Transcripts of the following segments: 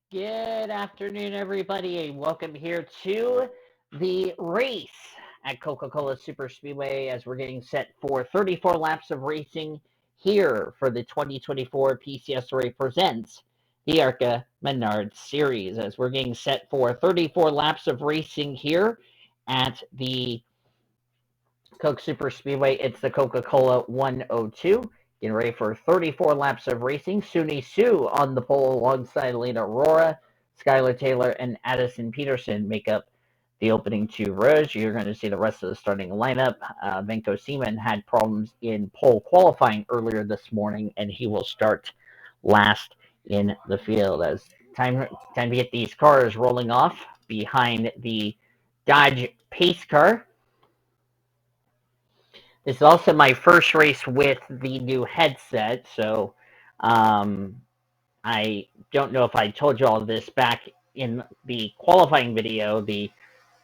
Good afternoon, everybody, and welcome here to the race at Coca-Cola Super Speedway as we're getting set for 34 laps of racing here for the 2024 PCSRA Presents the ARCA Menards Series as we're getting set for 34 laps of racing here at the Coke Super Speedway. It's the Coca-Cola 102. Getting ready for 34 laps of racing. Suni Sue on the pole alongside Lena Aurora. Skylar Taylor and Addison Peterson make up the opening two rows. You're going to see the rest of the starting lineup. Venko Seaman had problems in pole qualifying earlier this morning, and he will start last in the field. As time to get these cars rolling off behind the Dodge Pace car. This is also my first race with the new headset, so I don't know if I told you all this back in the qualifying video, the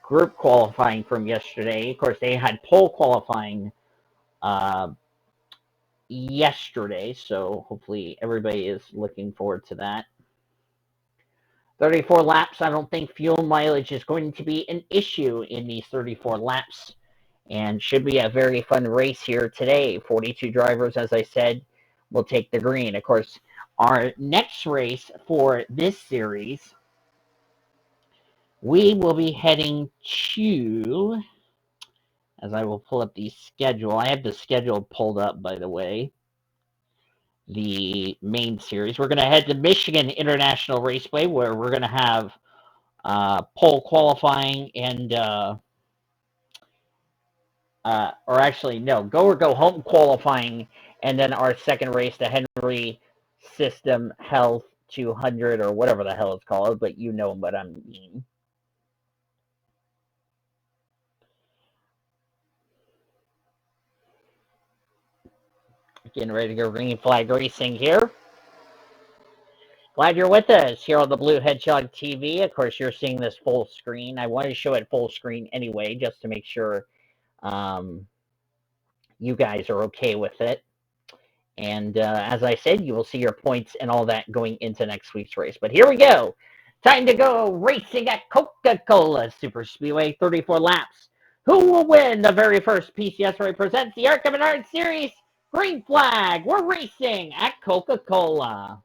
group qualifying from yesterday. Of course, they had pole qualifying yesterday, so hopefully everybody is looking forward to that. 34 laps, I don't think fuel mileage is going to be an issue in these 34 laps. And should be a very fun race here today. 42 drivers, as I said, will take the green. Of course, our next race for this series, we will be heading to, as I will pull up the schedule. I have the schedule pulled up, by the way. The main series. We're going to head to Michigan International Raceway, where we're going to have pole qualifying and or actually, no, go or go home qualifying, and then our second race, the Henry System Health 200, or whatever the hell it's called, but you know what I mean. Getting ready to go green flag racing here. Glad you're with us here on the Blue Hedgehog TV. Of course, you're seeing this full screen. I wanted to show it full screen anyway, just to make sure you guys are okay with it. And as I said, you will see your points and all that going into next week's race. But here we go. Time to go racing at Coca-Cola Super Speedway, 34 laps. Who will win the very first PCSRA presents the ARCA Menards Series Green Flag? We're racing at Coca-Cola.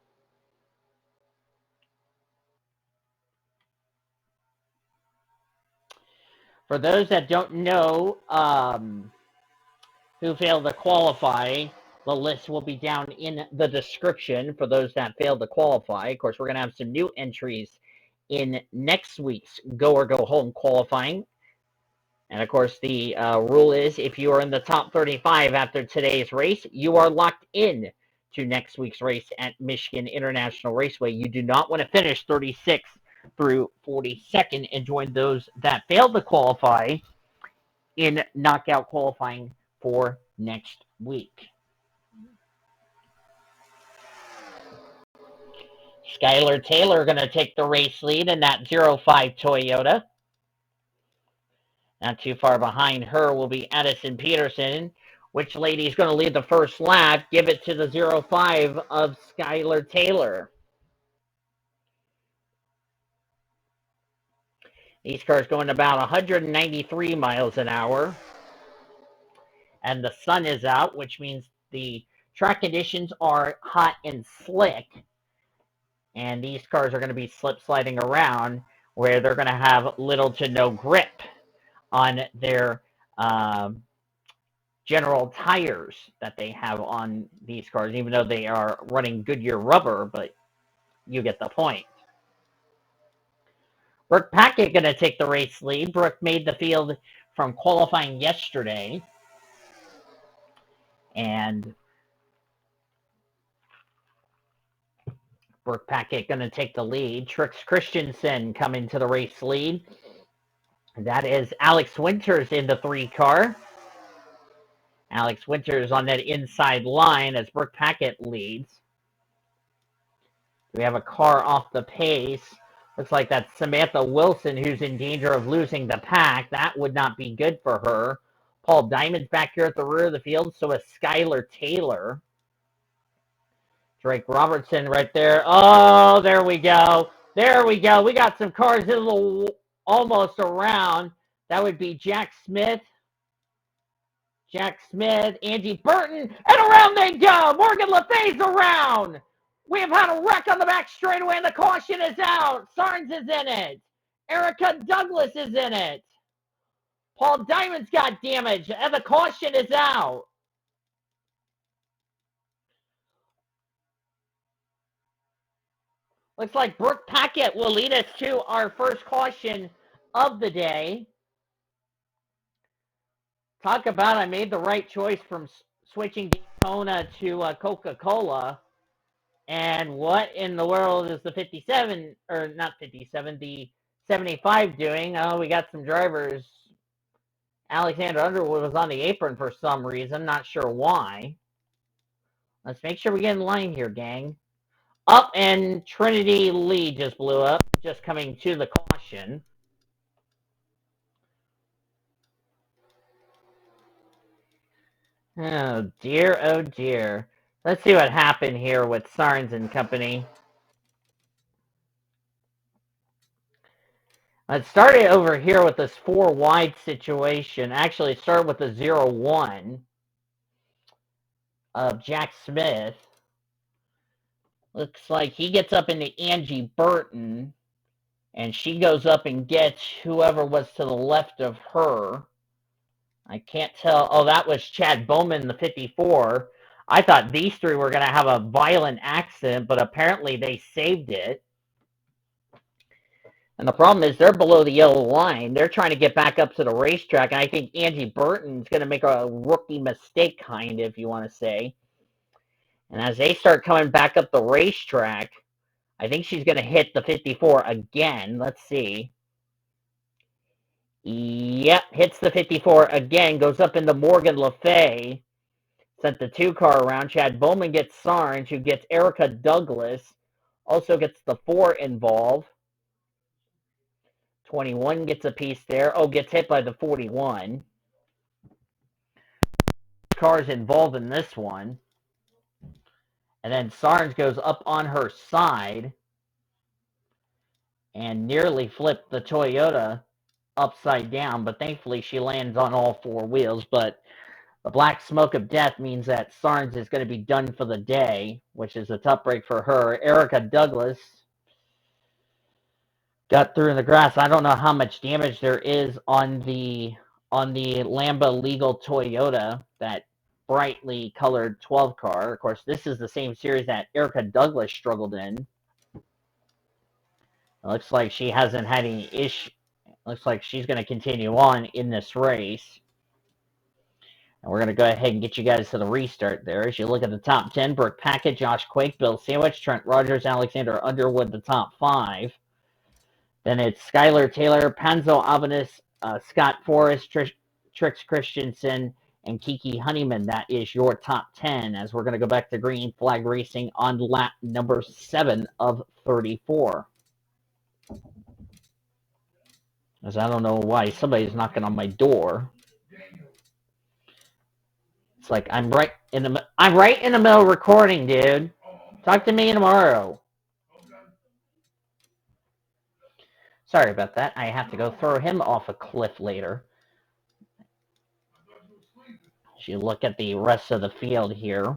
For those that don't know who failed to qualify, the list will be down in the description for those that failed to qualify. Of course, we're going to have some new entries in next week's Go or Go Home qualifying. And of course, the rule is if you are in the top 35 after today's race, you are locked in to next week's race at Michigan International Raceway. You do not want to finish 36th through 42nd and join those that failed to qualify in knockout qualifying for next week. Skylar Taylor going to take the race lead in that 05 Toyota. Not too far behind her will be Addison Peterson. Which lady is going to lead the first lap? Give it to the 05 of Skylar Taylor. These cars going about 193 miles an hour. And the sun is out, which means the track conditions are hot and slick. And these cars are going to be slip sliding around where they're going to have little to no grip on their general tires that they have on these cars, even though they are running Goodyear rubber, but you get the point. Brooke Packett going to take the race lead. Brooke made the field from qualifying yesterday. And Brooke Packett going to take the lead. Trix Christensen coming to the race lead. That is Alex Winters in the 3 car. Alex Winters on that inside line as Brooke Packett leads. We have a car off the pace. Looks like that's Samantha Wilson who's in danger of losing the pack. That would not be good for her. Paul Diamond's back here at the rear of the field, so is Skylar Taylor. Drake Robertson right there. Oh, there we go. There we go. We got some cars in a little almost around. That would be Jack Smith, Angie Burton, and around they go. Morgan Le Fay's around. We have had a wreck on the back straightaway, and the caution is out. Sarnes is in it. Erica Douglas is in it. Paul Diamond's got damage, and the caution is out. Looks like Brooke Packett will lead us to our first caution of the day. Talk about I made the right choice from switching Daytona to Coca-Cola. And what in the world is the 57, or not 57, the 75 doing? Oh, we got some drivers. Alexander Underwood was on the apron for some reason. Not sure why. Let's make sure we get in line here, gang. Up, and Trinity Lee just blew up, just coming to the caution. Oh, dear, oh, dear. Let's see what happened here with Sarnes and company. Let's start it over here with this 4 wide situation. Actually, start with the 0-1 of Jack Smith. Looks like he gets up into Angie Burton, and she goes up and gets whoever was to the left of her. I can't tell. Oh, that was Chad Bowman, the 54. I thought these three were going to have a violent accident, but apparently they saved it. And the problem is they're below the yellow line. They're trying to get back up to the racetrack, and I think Angie Burton's going to make a rookie mistake, kind of, if you want to say. And as they start coming back up the racetrack, I think she's going to hit the 54 again. Let's see. Yep, hits the 54 again, goes up into Morgan Le Fay. Sent the 2-car around. Chad Bowman gets Sarnes, who gets Erica Douglas. Also gets the 4 involved. 21 gets a piece there. Oh, gets hit by the 41. Cars involved in this one. And then Sarnes goes up on her side and nearly flipped the Toyota upside down, but thankfully she lands on all 4 wheels. But the black smoke of death means that Sarnes is going to be done for the day, which is a tough break for her. Erica Douglas got through in the grass. I don't know how much damage there is on the Lamba Legal Toyota, that brightly colored 12 car. Of course, this is the same series that Erica Douglas struggled in. It looks like she hasn't had any issue. Looks like she's going to continue on in this race. And we're going to go ahead and get you guys to the restart there. As you look at the top 10, Brooke Packett, Josh Quake, Bill Sandwich, Trent Rogers, Alexander Underwood, the top 5. Then it's Skylar Taylor, Panzo Avanes, Scott Forrest, Trix Christensen, and Kiki Honeyman. That is your top 10, as we're going to go back to green flag racing on lap number 7 of 34. As I don't know why somebody's knocking on my door. It's like I'm right in the middle recording, dude. Talk to me tomorrow. Sorry about that. I have to go throw him off a cliff later. As you look at the rest of the field here,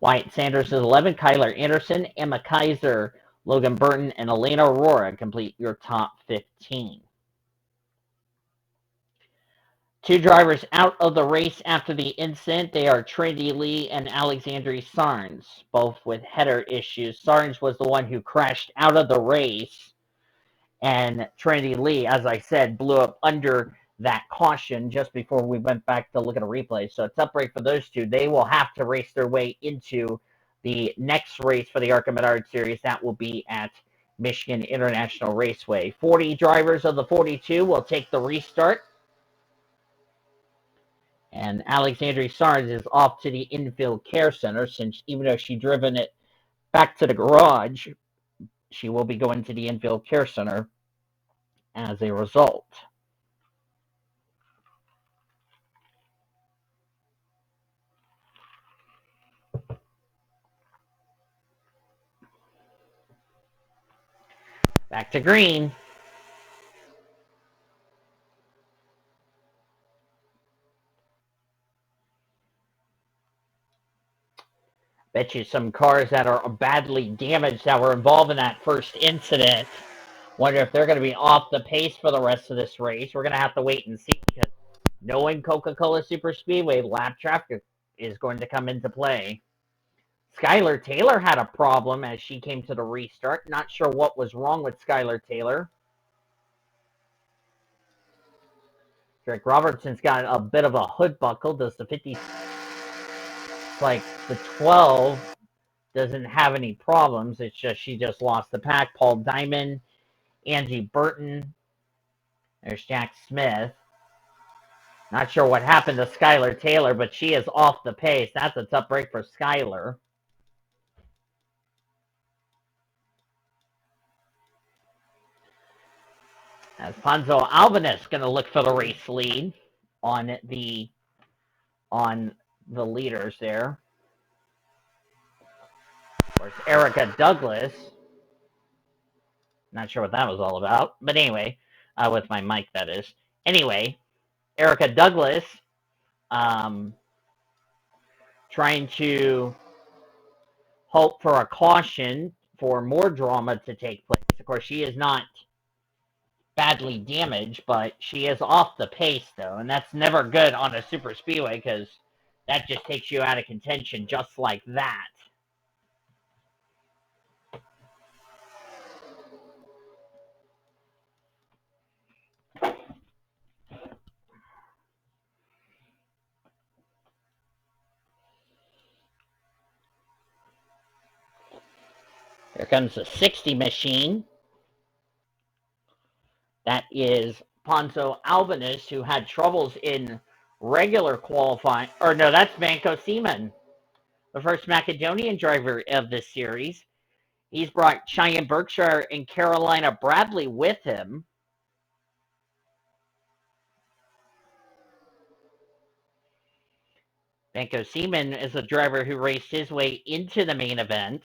Wyatt Sanders is 11, Kyler Anderson, Emma Kaiser, Logan Burton, and Elena Aurora complete your top 15. 2 drivers out of the race after the incident. They are Trinity Lee and Alexandria Sarnes, both with header issues. Sarnes was the one who crashed out of the race, and Trinity Lee, as I said, blew up under that caution just before we went back to look at a replay. So it's up break for those two. They will have to race their way into the next race for the ARCA Menards Series. That will be at Michigan International Raceway. 40 drivers of the 42 will take the restart. And Alexandria Sarnes is off to the infield care center, since even though she's driven it back to the garage, she will be going to the infield care center as a result. Back to green. Bet you some cars that are badly damaged that were involved in that first incident. Wonder if they're going to be off the pace for the rest of this race. We're going to have to wait and see, because knowing Coca-Cola Super Speedway, lap traffic is going to come into play. Skylar Taylor had a problem as she came to the restart. Not sure what was wrong with Skylar Taylor. Drake Robertson's got a bit of a hood buckle. Does the 50... like the 12 doesn't have any problems. It's just she just lost the pack. Paul Diamond, Angie Burton. There's Jack Smith. Not sure what happened to Skylar Taylor, but she is off the pace. That's a tough break for Skylar. As Ponzo Albanese going to look for the race lead on the leaders there. Of course, Erica Douglas. Not sure what that was all about, but anyway, with my mic, that is. Anyway, Erica Douglas trying to hope for a caution for more drama to take place. Of course, she is not badly damaged, but she is off the pace, though, and that's never good on a super speedway, because that just takes you out of contention just like that. Here comes the 60 machine. That is Ponzo Albanese, who had troubles in regular qualifying. Or no, that's Vanco Seaman, the first Macedonian driver of this series. He's brought Cheyenne Berkshire and Carolina Bradley with him. Vanco Seaman is a driver who raced his way into the main event.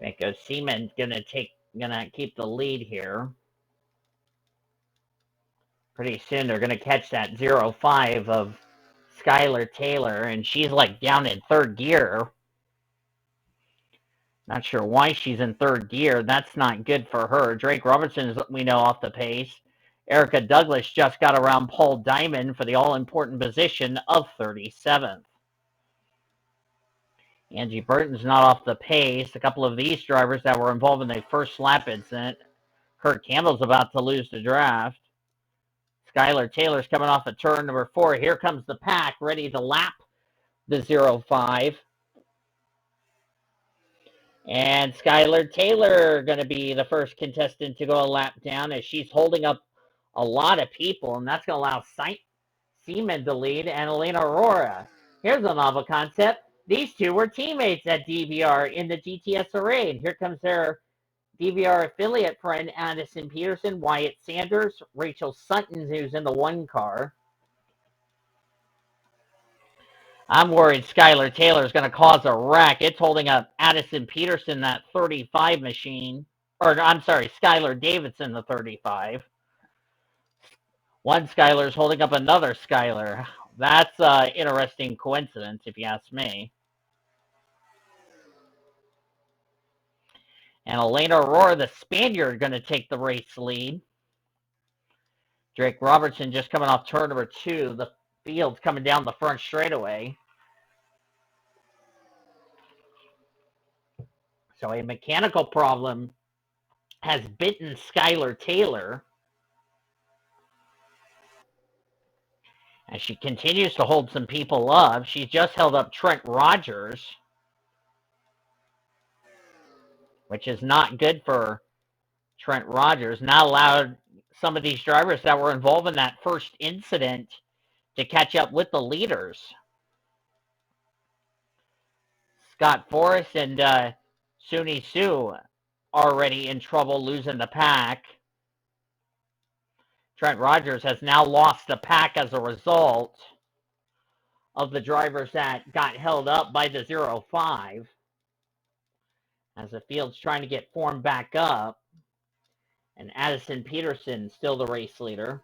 Vanco Seaman gonna keep the lead here. Pretty soon they're gonna catch that 0-5 of Skylar Taylor, and she's like down in third gear. Not sure why she's in third gear. That's not good for her. Drake Robertson is, we know, off the pace. Erica Douglas just got around Paul Diamond for the all-important position of 37th. Angie Burton's not off the pace. A couple of these drivers that were involved in the first lap incident. Kurt Campbell's about to lose the draft. Skylar Taylor's coming off of turn number 4. Here comes the pack, ready to lap the 0-5. And Skylar Taylor going to be the first contestant to go a lap down, as she's holding up a lot of people, and that's going to allow Seaman to lead and Elena Aurora. Here's a novel concept. These two were teammates at DVR in the GTS array, and here comes their DVR affiliate friend Addison Peterson, Wyatt Sanders, Rachel Sutton, who's in the 1 car. I'm worried Skylar Taylor is going to cause a wreck. It's holding up Addison Peterson, that 35 machine. Or, I'm sorry, Skylar Davidson, the 35. One Skylar is holding up another Skylar. That's an interesting coincidence, if you ask me. And Elena Aurora, the Spaniard, going to take the race lead. Drake Robertson just coming off turn number 2. The field's coming down the front straightaway. So a mechanical problem has bitten Skylar Taylor. As she continues to hold some people up, she just held up Trent Rogers, which is not good for Trent Rogers. Not allowed some of these drivers that were involved in that first incident to catch up with the leaders. Scott Forrest and Suni Sue already in trouble losing the pack. Trent Rogers has now lost the pack as a result of the drivers that got held up by the 05 as the field's trying to get formed back up. And Addison Peterson still the race leader.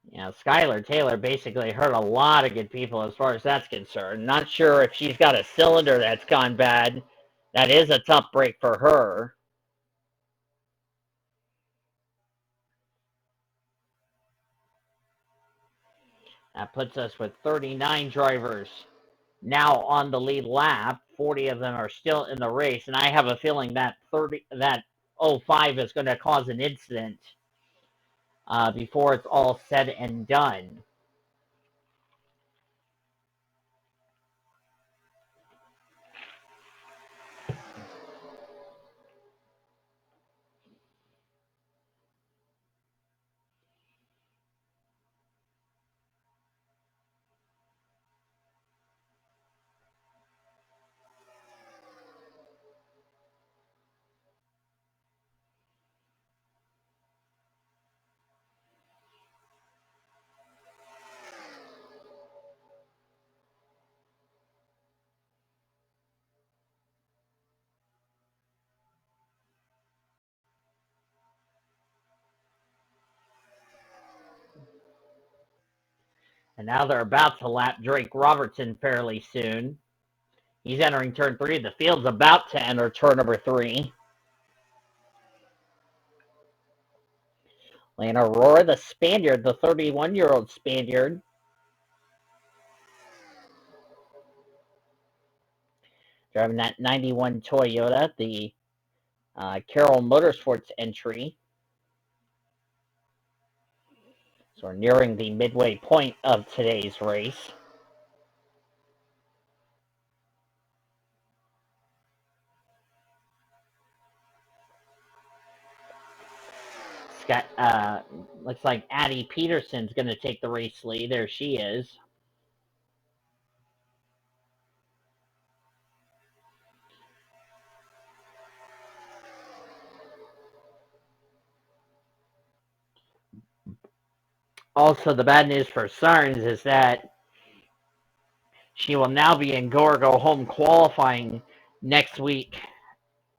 Yeah, Skylar Taylor basically hurt a lot of good people as far as that's concerned. Not sure if she's got a cylinder that's gone bad. That is a tough break for her. That puts us with 39 drivers now on the lead lap. 40 of them are still in the race, and I have a feeling that 05 is going to cause an incident before it's all said and done. And now they're about to lap Drake Robertson fairly soon. He's entering turn 3. The field's about to enter turn number 3. Lane Aurora, the Spaniard, the 31-year-old Spaniard. Driving that 91 Toyota, the Carroll Motorsports entry. So we're nearing the midway point of today's race. Looks like Addie Peterson's going to take the race lead. There she is. Also, the bad news for Sarnes is that she will now be in go home qualifying next week.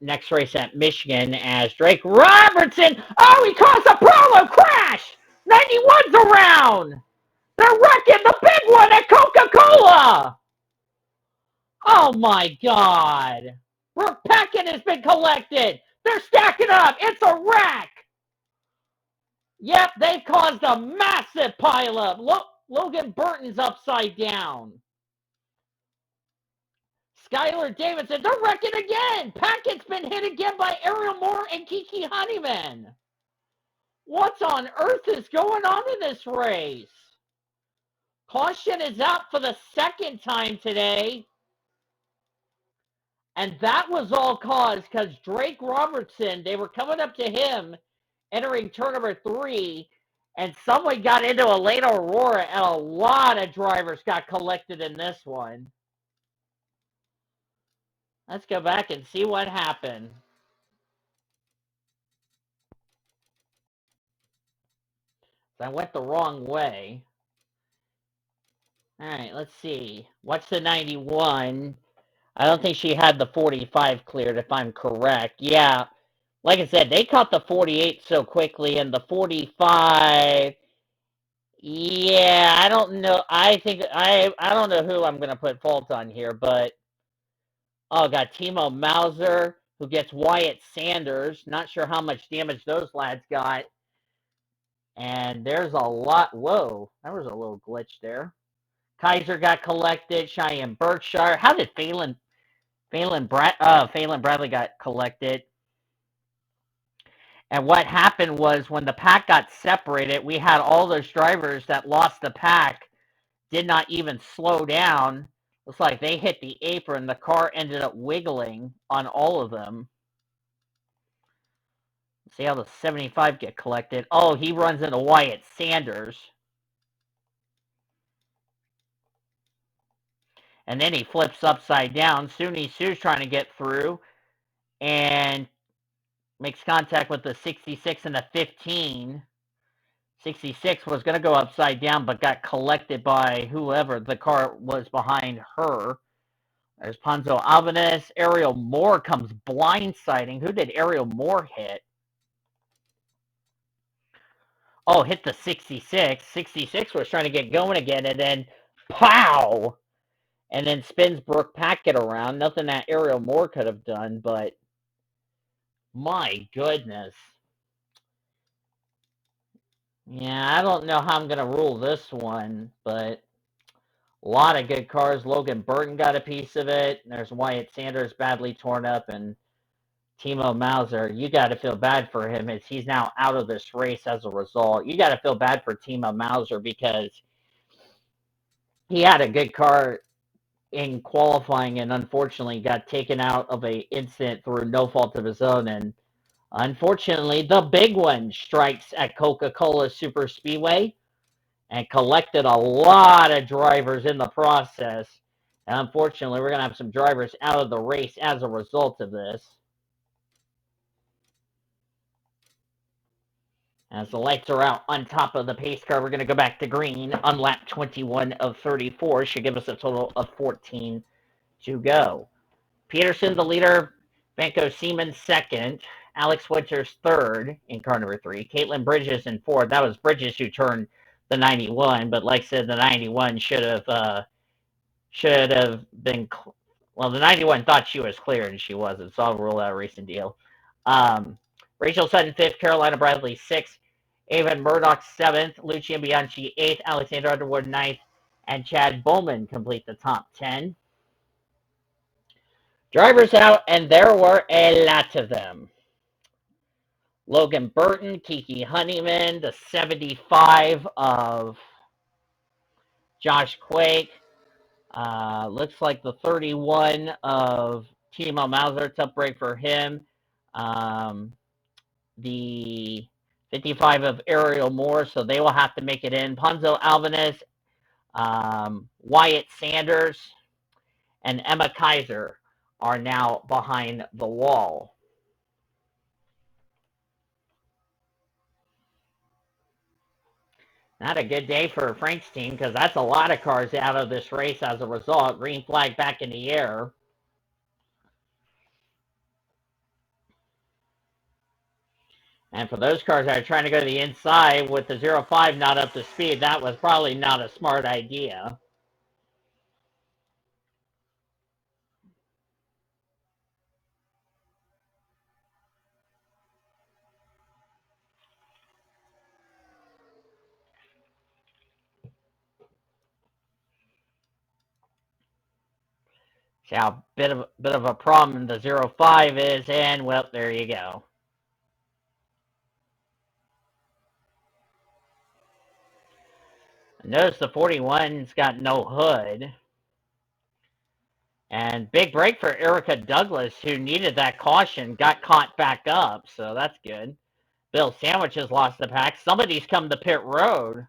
Next race at Michigan as Drake Robertson. Oh, he caused a problem crash. 91's around. They're wrecking the big one at Coca-Cola. Oh, my God. Brooke Peckett has been collected. They're stacking up. It's a wreck. Yep, they've caused a massive pileup. Look, Logan Burton's upside down. Skylar Davidson, they're wrecking again. Packett's been hit again by Ariel Moore and Kiki Honeyman. What on earth is going on in this race? Caution is out for the second time today. And that was all caused because Drake Robertson, they were coming up to him, entering turn number 3, and someone got into a late Aurora, and a lot of drivers got collected in this one. Let's go back and see what happened. I went the wrong way. All right, let's see. What's the 91? I don't think she had the 45 cleared, if I'm correct. Yeah, like I said, they caught the 48 so quickly, and the 45. Yeah, I don't know. I think I don't know who I'm gonna put fault on here, but got Timo Mauser who gets Wyatt Sanders. Not sure how much damage those lads got. And there's a lot. Whoa, there was a little glitch there. Kaiser got collected. Cheyenne Berkshire. How did Phelan Bradley got collected? And what happened was when the pack got separated, we had all those drivers that lost the pack did not even slow down. It's like they hit the apron. The car ended up wiggling on all of them. See how the 75 get collected. Oh, he runs into Wyatt Sanders. And then he flips upside down. Suni Sue's trying to get through and makes contact with the 66 and the 15. 66 was going to go upside down, but got collected by whoever the car was behind her. There's Ponzo Alvarez. Ariel Moore comes blindsiding. Who did Ariel Moore hit? Oh, hit the 66. 66 was trying to get going again, and then pow! And then spins Brooke Packett around. Nothing that Ariel Moore could have done, but my goodness. Yeah, I don't know how I'm going to rule this one, but a lot of good cars. Logan Burton got a piece of it. There's Wyatt Sanders badly torn up, and Timo Mauser, you got to feel bad for him as he's now out of this race as a result. You got to feel bad for Timo Mauser because he had a good car in qualifying and unfortunately got taken out of a incident through no fault of his own. And unfortunately, the big one strikes at Coca-Cola Super Speedway and collected a lot of drivers in the process. And unfortunately, we're going to have some drivers out of the race as a result of this. As the lights are out on top of the pace car, we're going to go back to green on lap 21 of 34. Should give us a total of 14 to go. Peterson, the leader. Banco Siemens, second. Alex Winters, third in car number 3. Caitlin Bridges in fourth. That was Bridges who turned the 91, but like I said, the 91 should have been. Well, the 91 thought she was cleared and she wasn't, so I'll rule out a racing deal. Rachel Sutton, fifth. Carolina Bradley, sixth. Avon Murdoch, seventh. Lucian Bianchi, eighth. Alexander Underwood, ninth. And Chad Bowman complete the top 10. Drivers out, and there were a lot of them. Logan Burton, Kiki Honeyman, the 75 of Josh Quake. Looks like the 31 of Timo Mauser, tough break for him. The 55 of Ariel Moore, so they will have to make it in. Ponzo Alvarez, Wyatt Sanders, and Emma Kaiser are now behind the wall. Not a good day for Frank's team because that's a lot of cars out of this race as a result. Green flag back in the air. And for those cars that are trying to go to the inside with the 05 not up to speed, that was probably not a smart idea. See how bit of a problem the 05 is, and well, there you go. Notice the 41's got no hood. And big break for Erica Douglas, who needed that caution, got caught back up, so that's good. Bill Sandwich has lost the pack. Somebody's come to pit road.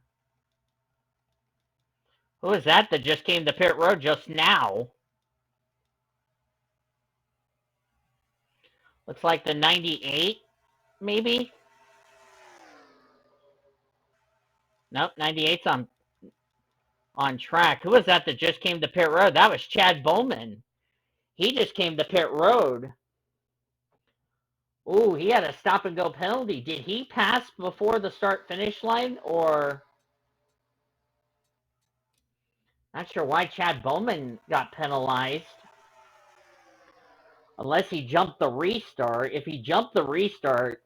Who is that just came to pit road just now? Looks like the 98, maybe? Nope, 98's on track. Who was that just came to pit road? That was Chad Bowman. He just came to pit road. Ooh, he had a stop and go penalty. Did he pass before the start finish line or? Not sure why Chad Bowman got penalized. Unless he jumped the restart. If he jumped the restart,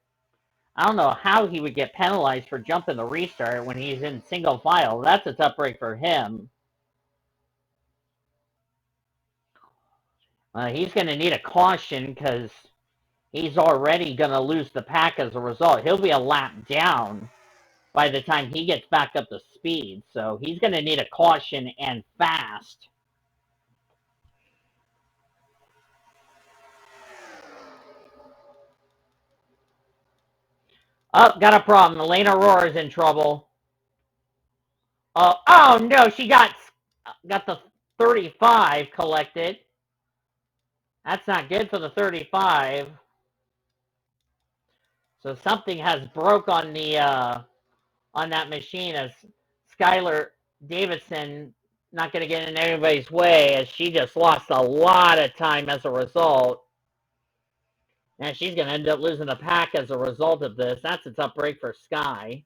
I don't know how he would get penalized for jumping the restart when he's in single file. That's a tough break for him. He's going to need a caution because he's already going to lose the pack as a result. He'll be a lap down by the time he gets back up to speed. So he's going to need a caution and fast. Oh, got a problem. Elena Aurora's in trouble. Oh no, she got the 35 collected. That's not good for the 35. So something has broke on the on that machine as Skylar Davidson not going to get in anybody's way as she just lost a lot of time as a result. And she's going to end up losing the pack as a result of this. That's a tough break for Sky.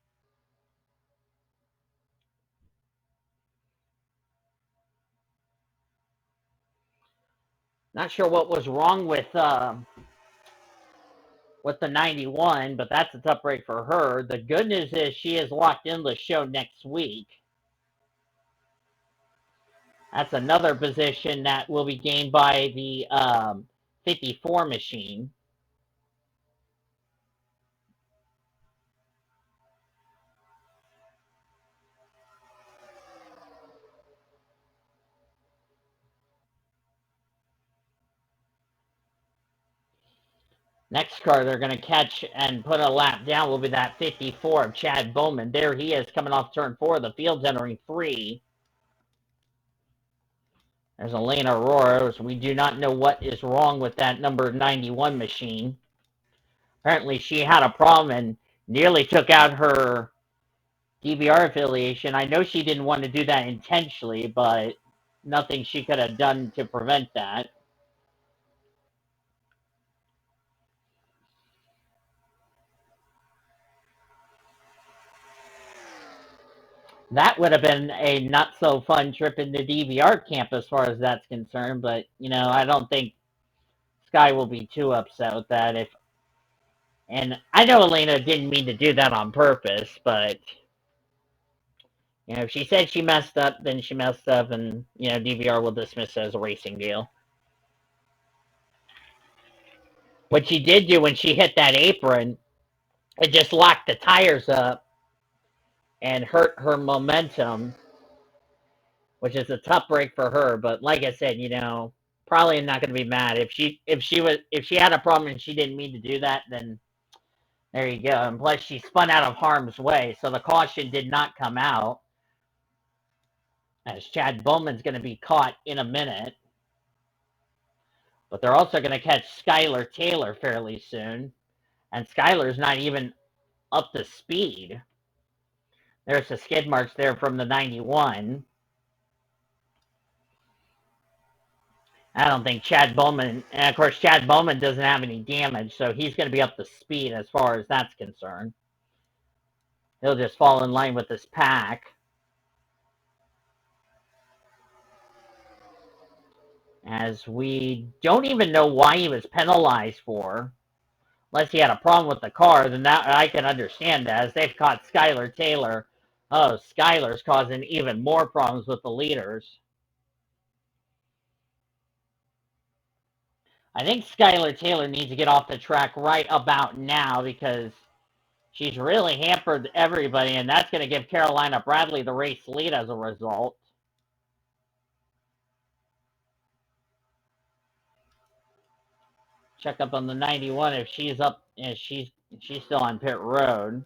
Not sure what was wrong with the 91, but that's a tough break for her. The good news is she is locked in the show next week. That's another position that will be gained by the 54 machine. Next car they're going to catch and put a lap down will be that 54 of Chad Bowman. There he is coming off turn 4. The field's entering 3. There's Elena Aurora. We do not know what is wrong with that number 91 machine. Apparently she had a problem and nearly took out her DVR affiliation. I know she didn't want to do that intentionally, but nothing she could have done to prevent that. That would have been a not so fun trip in the DVR camp as far as that's concerned, but I don't think Sky will be too upset with that. And I know Elena didn't mean to do that on purpose, but if she said she messed up, then she messed up, and DVR will dismiss it as a racing deal. What she did do when she hit that apron, it just locked the tires up and hurt her momentum, which is a tough break for her. But like I said, probably not going to be mad if she had a problem and she didn't mean to do that. Then there you go. And plus, she spun out of harm's way, so the caution did not come out. As Chad Bowman's going to be caught in a minute, but they're also going to catch Skylar Taylor fairly soon, and Skylar's not even up to speed. There's the skid marks there from the 91. I don't think Chad Bowman, and of course Chad Bowman doesn't have any damage, so he's going to be up to speed as far as that's concerned. He'll just fall in line with this pack. As we don't even know why he was penalized for. Unless he had a problem with the car, then that I can understand that. As they've caught Skylar Taylor. Oh, Skylar's causing even more problems with the leaders. I think Skylar Taylor needs to get off the track right about now because she's really hampered everybody, and that's going to give Carolina Bradley the race lead as a result. Check up on the 91 if she's up, and she's still on pit road.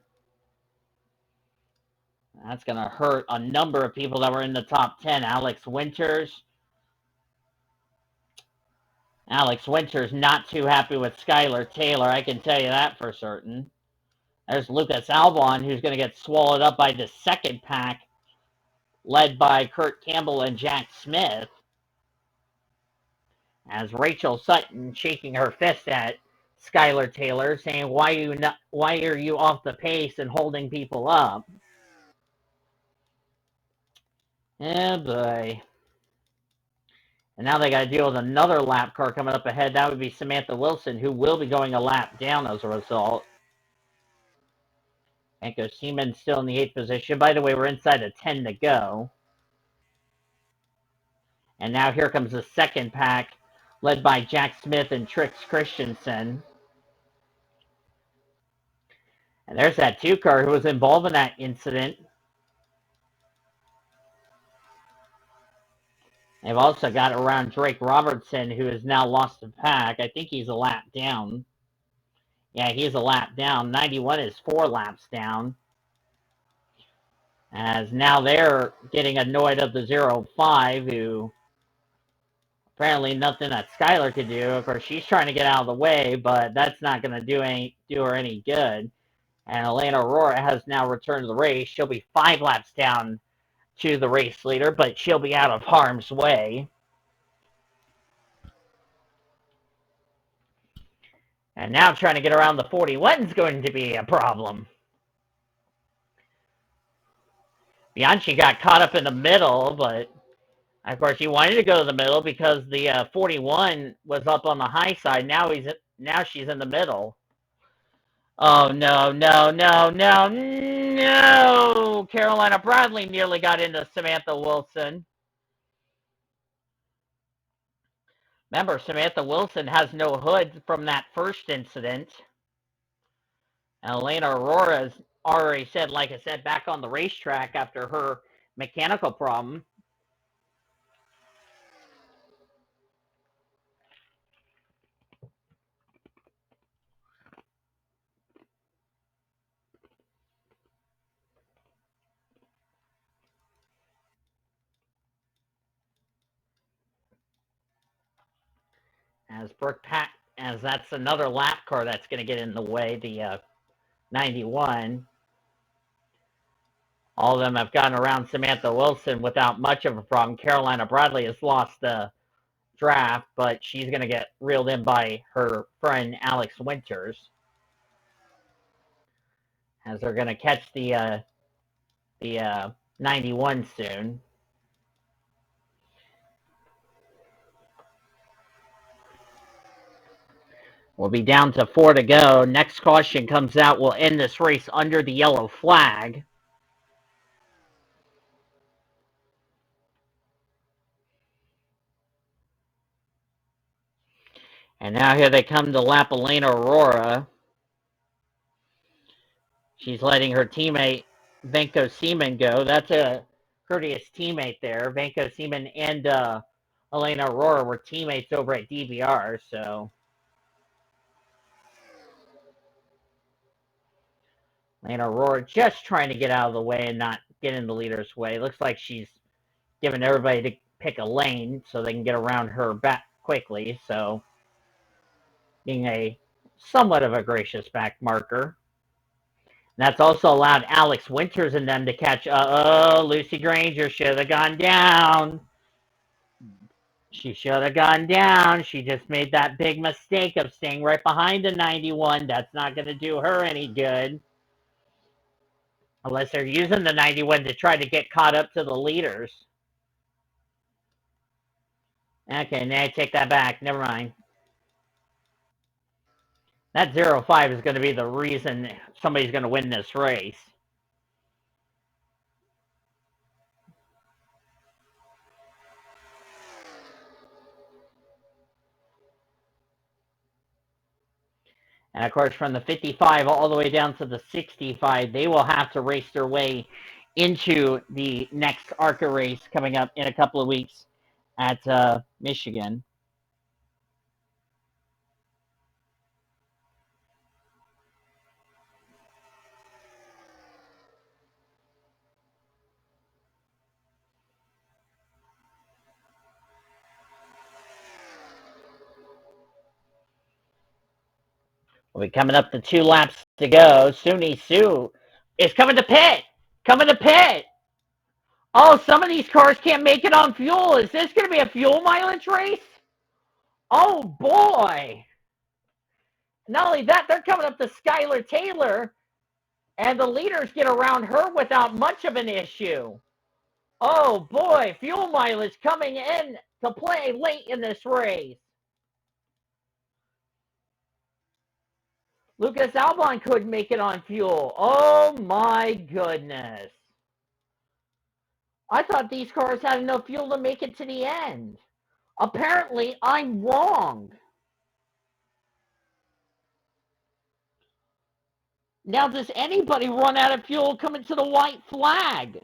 That's going to hurt a number of people that were in the top 10. Alex Winters not too happy with Skylar Taylor, I can tell you that for certain. There's Lucas Albon, who's going to get swallowed up by the second pack, led by Kurt Campbell and Jack Smith. As Rachel Sutton shaking her fist at Skylar Taylor, saying, why are you off the pace and holding people up? Oh boy. And now they got to deal with another lap car coming up ahead. That would be Samantha Wilson, who will be going a lap down as a result. Enko Seaman still in the 8th position. By the way, we're inside of 10 to go. And now here comes the second pack, led by Jack Smith and Trix Christensen. And there's that 2 car who was involved in that incident. They've also got around Drake Robertson, who has now lost the pack. I think he's a lap down. Yeah, he's a lap down. 91 is 4 laps down. As now they're getting annoyed of the 05, who apparently nothing that Skylar could do. Of course, she's trying to get out of the way, but that's not going to do her any good. And Elena Aurora has now returned to the race. She'll be 5 laps down to the race leader, but she'll be out of harm's way. And now trying to get around the 41 is going to be a problem. Bianchi got caught up in the middle, but of course he wanted to go to the middle because the 41 was up on the high side. Now she's in the middle. Oh, no, no, no, no, no! Carolina Bradley nearly got into Samantha Wilson. Remember, Samantha Wilson has no hood from that first incident. And Elena Aurora's already said, like I said, back on the racetrack after her mechanical problem. As that's another lap car that's going to get in the way, the 91. All of them have gotten around Samantha Wilson without much of a problem. Carolina Bradley has lost the draft, but she's going to get reeled in by her friend Alex Winters, as they're going to catch the 91 soon. We'll be down to 4 to go. Next caution comes out. We'll end this race under the yellow flag. And now here they come to lap Elena Aurora. She's letting her teammate Venko Seaman go. That's a courteous teammate there. Venko Seaman and Elena Aurora were teammates over at DBR, so Elena Aurora just trying to get out of the way and not get in the leader's way. Looks like she's giving everybody to pick a lane so they can get around her back quickly, so being a somewhat of a gracious back marker. And that's also allowed Alex Winters and them to catch. Lucy Granger should have gone down. She should have gone down. She just made that big mistake of staying right behind the 91. That's not going to do her any good. Unless they're using the 91 to try to get caught up to the leaders. Okay, now I take that back. Never mind. That 05 is going to be the reason somebody's going to win this race. And of course, from the 55 all the way down to the 65, they will have to race their way into the next ARCA race coming up in a couple of weeks at Michigan. We'll be coming up to 2 laps to go. Suni Sue is coming to pit. Coming to pit. Oh, some of these cars can't make it on fuel. Is this going to be a fuel mileage race? Oh, boy. Not only that, they're coming up to Skylar Taylor, and the leaders get around her without much of an issue. Oh, boy. Fuel mileage coming in to play late in this race. Lucas Albon could make it on fuel. Oh, my goodness. I thought these cars had enough fuel to make it to the end. Apparently, I'm wrong. Now, does anybody run out of fuel coming to the white flag?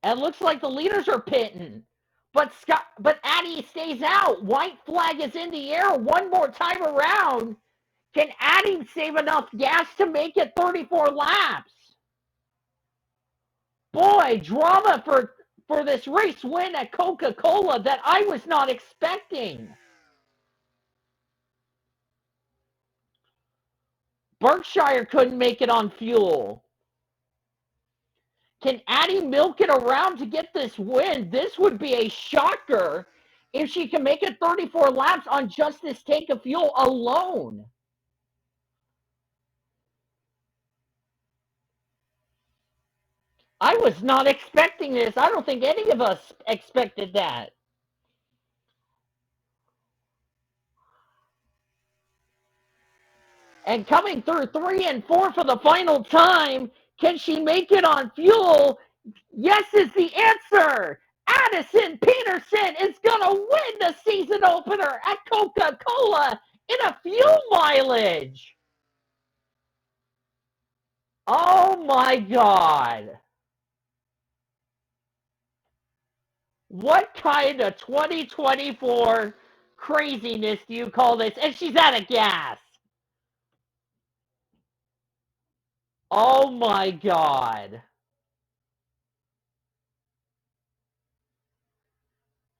It looks like the leaders are pitting. But Addie stays out. White flag is in the air one more time around. Can Addie save enough gas to make it 34 laps? Boy, drama for this race win at Coca-Cola that I was not expecting. Berkshire couldn't make it on fuel. Can Addie milk it around to get this win? This would be a shocker if she can make it 34 laps on just this tank of fuel alone. I was not expecting this. I don't think any of us expected that. And coming through 3 and 4 for the final time, can she make it on fuel? Yes is the answer. Addison Peterson is going to win the season opener at Coca-Cola in a fuel mileage. Oh my God. What kind of 2024 craziness do you call this? And she's out of gas. Oh my God.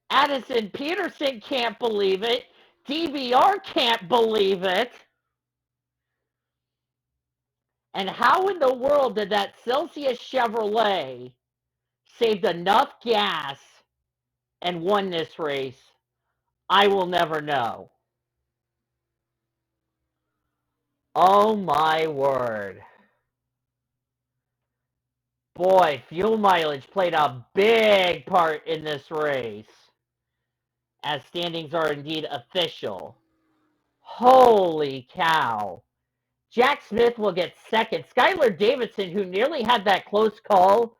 Addison Peterson can't believe it. DVR can't believe it. And how in the world did that Celsius Chevrolet saved enough gas and won this race? I will never know. Oh my word. Boy, fuel mileage played a big part in this race, as standings are indeed official. Holy cow. Jack Smith will get second. Skylar Davidson, who nearly had that close call,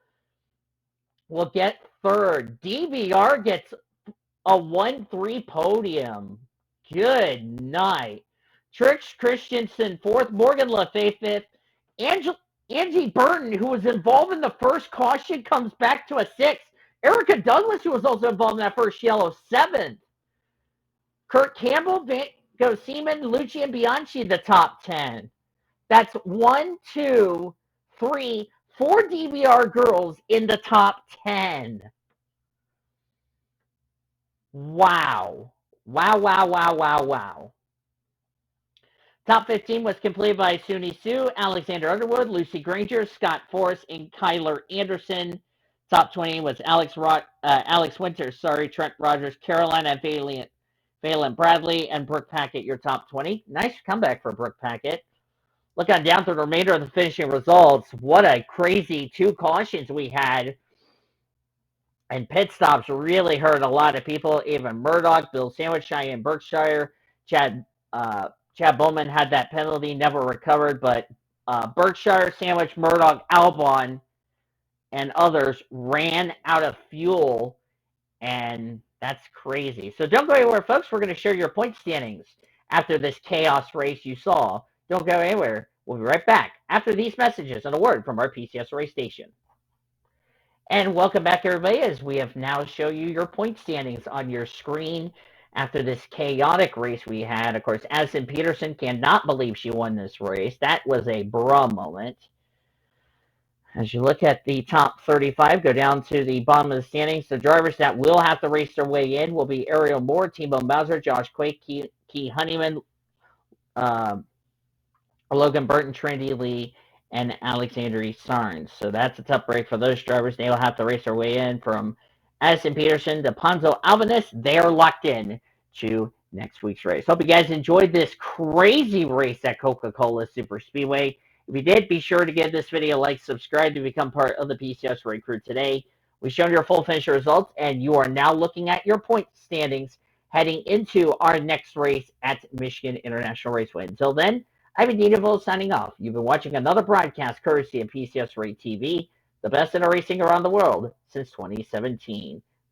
will get third. DVR gets a 1-3 podium. Good night. Trix Christensen fourth. Morgan LaFay fifth. Angie Burton, who was involved in the first caution, comes back to a sixth. Erica Douglas, who was also involved in that first yellow, seventh. Kurt Campbell, Go Seaman, Lucian Bianchi, the top 10. That's 1, 2, 3, 4 DVR girls in the top 10. Wow. Wow. Top 15 was completed by Suni Sue, Alexander Underwood, Lucy Granger, Scott Forrest, and Kyler Anderson. Top 20 was Alex Winters, Trent Rogers, Carolina Valiant Bradley, and Brooke Packett, your top 20. Nice comeback for Brooke Packett. Look on down through the remainder of the finishing results. What a crazy 2 cautions we had. And pit stops really hurt a lot of people. Even Murdoch, Bill Sandwich, Cheyenne Berkshire, Chad Bowman had that penalty, never recovered. But Berkshire, Sandwich, Murdoch, Albon, and others ran out of fuel. And that's crazy. So don't go anywhere, folks. We're going to share your point standings after this chaos race you saw. Don't go anywhere. We'll be right back after these messages and a word from our PCS race station. And welcome back, everybody, as we have now show you your point standings on your screen after this chaotic race we had. Of course, Addison Peterson cannot believe she won this race. That was a bra moment. As you look at the top 35, go down to the bottom of the standings. The drivers that will have to race their way in will be Ariel Moore, T-Bone Bowser, Josh Quake, Key Honeyman, Logan Burton, Trinity Lee, and Alexandria Sarnes. So that's a tough break for those drivers. They will have to race their way in from Addison Peterson to Ponzo Albanese. They're locked in to next week's race. Hope you guys enjoyed this crazy race at Coca-Cola Super Speedway. If you did, be sure to give this video a like, subscribe to become part of the PCS Race Crew today. We've shown your full finish results, and you are now looking at your point standings heading into our next race at Michigan International Raceway. Until then, I'm Dean DeVoe signing off. You've been watching another broadcast courtesy of PCS Rate TV, the best in racing around the world since 2017.